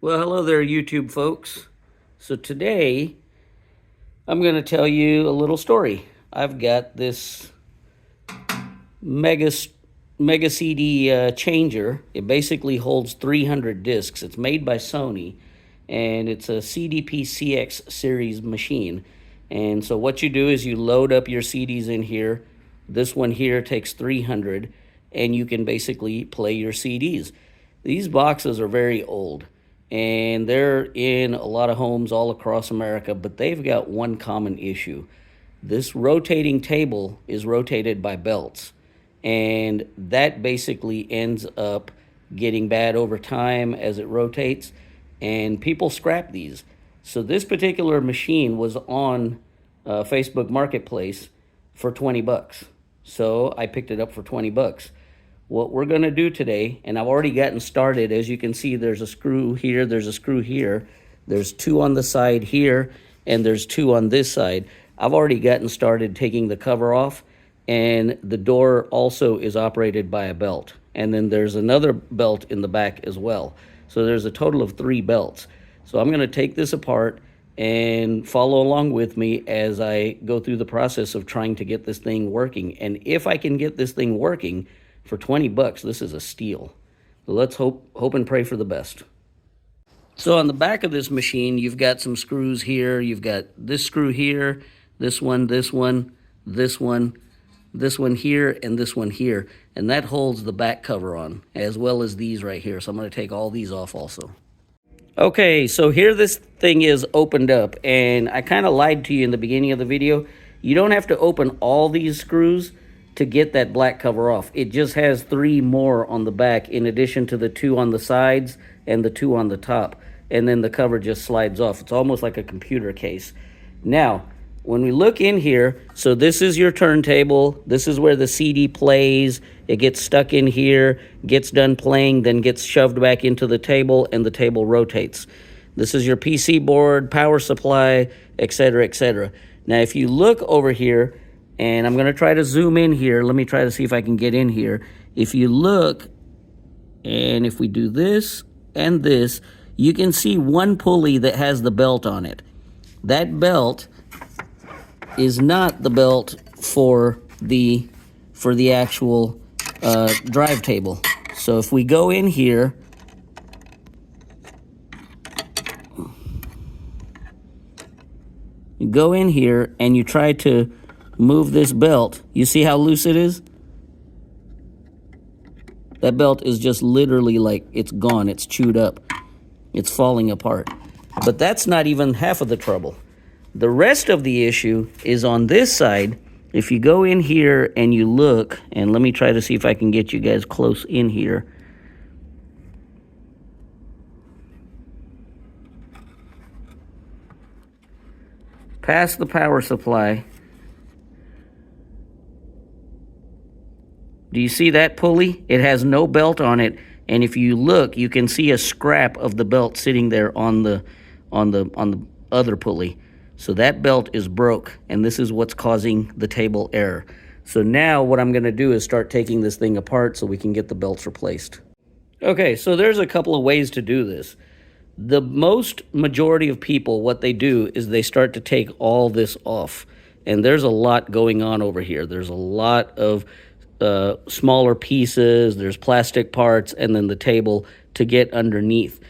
Well, hello there, YouTube folks. So today, I'm going to tell you a little story. I've got this Mega CD Changer. It basically holds 300 discs. It's made by Sony, and it's a CDP CX series machine. And so what you do is you load up your CDs in here. This one here takes 300, and you can basically play your CDs. These boxes are very old, and they're in a lot of homes all across America, but they've got one common issue. This rotating table is rotated by belts, and that basically ends up getting bad over time as it rotates, and people scrap these. So this particular machine was on Facebook Marketplace for 20 bucks. So I picked it up for 20 bucks. What we're going to do today, and I've already gotten started. As you can see, there's a screw here, there's a screw here, there's two on the side here, and there's two on this side. I've already gotten started taking the cover off, and the door also is operated by a belt. And then there's another belt in the back as well. So there's a total of 3 belts. So I'm going to take this apart and follow along with me as I go through the process of trying to get this thing working. And if I can get this thing working, for 20 bucks, this is a steal. So let's hope and pray for the best. So on the back of this machine, you've got some screws here. You've got this screw here, this one, this one, this one, this one here, and this one here. And that holds the back cover on, as well as these right here. So I'm going to take all these off also. Okay, so here this thing is opened up, and I kind of lied to you in the beginning of the video. You don't have to open all these screws to get that black cover off. It just has 3 more on the back in addition to the 2 on the sides and the 2 on the top. And then the cover just slides off. It's almost like a computer case. Now, when we look in here, so this is your turntable. This is where the CD plays. It gets stuck in here, gets done playing, then gets shoved back into the table, and the table rotates. This is your PC board, power supply, etc., etc. Now, if you look over here, and I'm going to try to zoom in here. Let me try to see if I can get in here. If you look, and if we do this and this, you can see one pulley that has the belt on it. That belt is not the belt for the actual drive table. So if we go in here, you go in here and you try to move this belt. You see how loose it is? That belt is just literally like it's gone. It's chewed up. It's falling apart. But that's not even half of the trouble. The rest of the issue is on this side. If you go in here and you look, and let me try to see if I can get you guys close in here. Past the power supply. Do you see that pulley? It has no belt on it, and if you look, you can see a scrap of the belt sitting there on the other pulley. So that belt is broke, and this is what's causing the table error. So now what I'm going to do is start taking this thing apart so we can get the belts replaced. Okay, so there's a couple of ways to do this. The majority of people, what they do is they start to take all this off, and there's a lot going on over here. There's a lot of smaller pieces, there's plastic parts, and then the table to get underneath.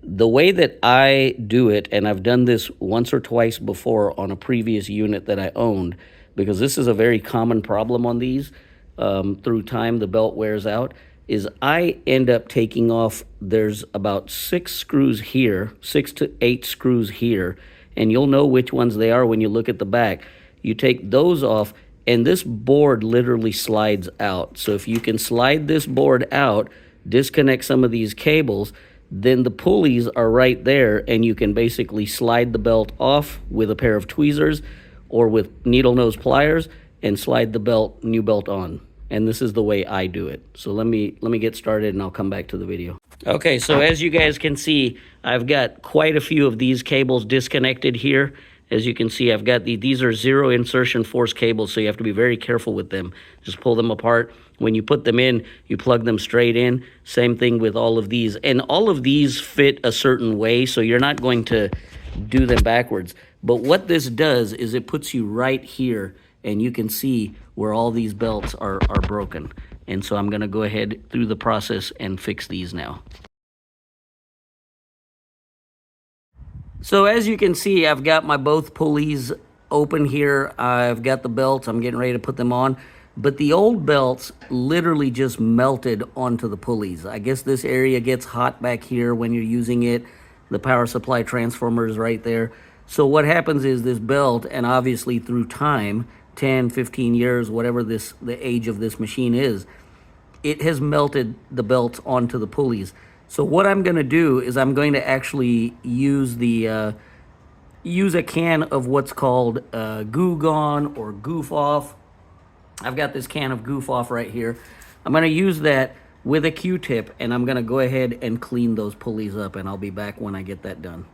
The way that I do it, and I've done this once or twice before on a previous unit that I owned, because this is a very common problem on these, through time the belt wears out, is I end up taking off, there's about 6 screws here, 6 to 8 screws here, and you'll know which ones they are when you look at the back. You take those off, and this board literally slides out. So if you can slide this board out, disconnect some of these cables, then the pulleys are right there, and you can basically slide the belt off with a pair of tweezers or with needle nose pliers and slide the new belt on. And this is the way I do it. So let me get started, and I'll come back to the video. Okay, so as you guys can see, I've got quite a few of these cables disconnected here. As you can see, I've got these are 0 insertion force cables, so you have to be very careful with them. Just pull them apart. When you put them in, you plug them straight in. Same thing with all of these. And all of these fit a certain way, so you're not going to do them backwards. But what this does is it puts you right here, and you can see where all these belts are broken. And so I'm going to go ahead through the process and fix these now. So as you can see, I've got my both pulleys open here. I've got the belts. I'm getting ready to put them on. But the old belts literally just melted onto the pulleys. I guess this area gets hot back here when you're using it. The power supply transformer is right there. So what happens is this belt, and obviously through time, 10, 15 years, whatever the age of this machine is, it has melted the belts onto the pulleys. So what I'm going to do is I'm going to actually use use a can of what's called Goo Gone or Goof Off. I've got this can of Goof Off right here. I'm going to use that with a Q-tip, and I'm going to go ahead and clean those pulleys up, and I'll be back when I get that done.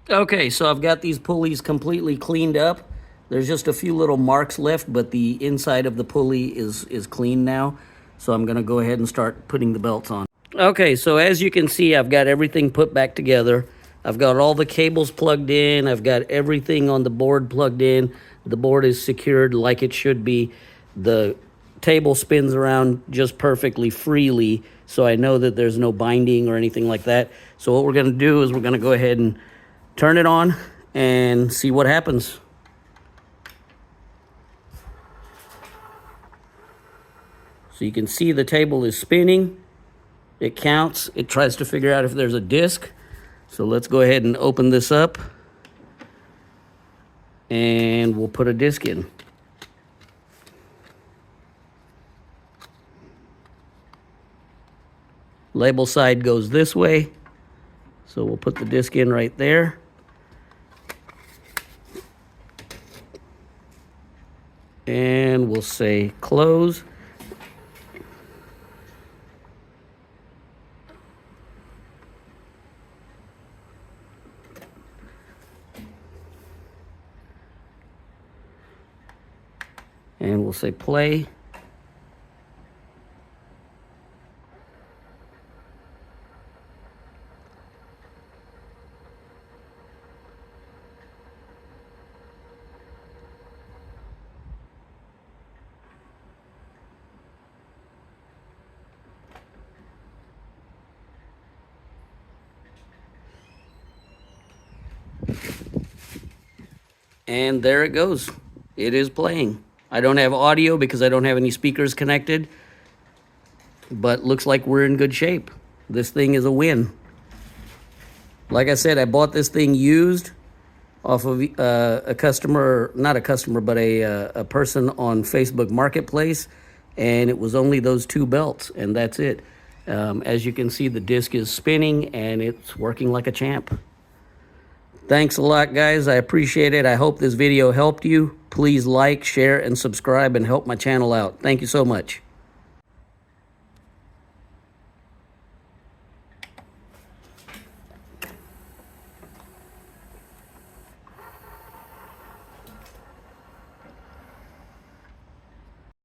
Okay, so I've got these pulleys completely cleaned up. There's just a few little marks left, but the inside of the pulley is clean now. So I'm going to go ahead and start putting the belts on. Okay, so as you can see, I've got everything put back together. I've got all the cables plugged in. I've got everything on the board plugged in. The board is secured like it should be. The table spins around just perfectly freely, so I know that there's no binding or anything like that. So what we're going to do is we're going to go ahead and turn it on and see what happens. So you can see the table is spinning. It counts. It tries to figure out if there's a disc. So let's go ahead and open this up. And we'll put a disc in. Label side goes this way. So we'll put the disc in right there. And we'll say close. And we'll say play. And there it goes. It is playing. I don't have audio because I don't have any speakers connected, but looks like we're in good shape. This thing is a win. Like I said, I bought this thing used off of a customer, not a customer, but a person on Facebook Marketplace, and it was only those two belts, and that's it. As you can see, the disc is spinning, and it's working like a champ. Thanks a lot, guys. I appreciate it. I hope this video helped you. Please like, share, and subscribe and help my channel out. Thank you so much.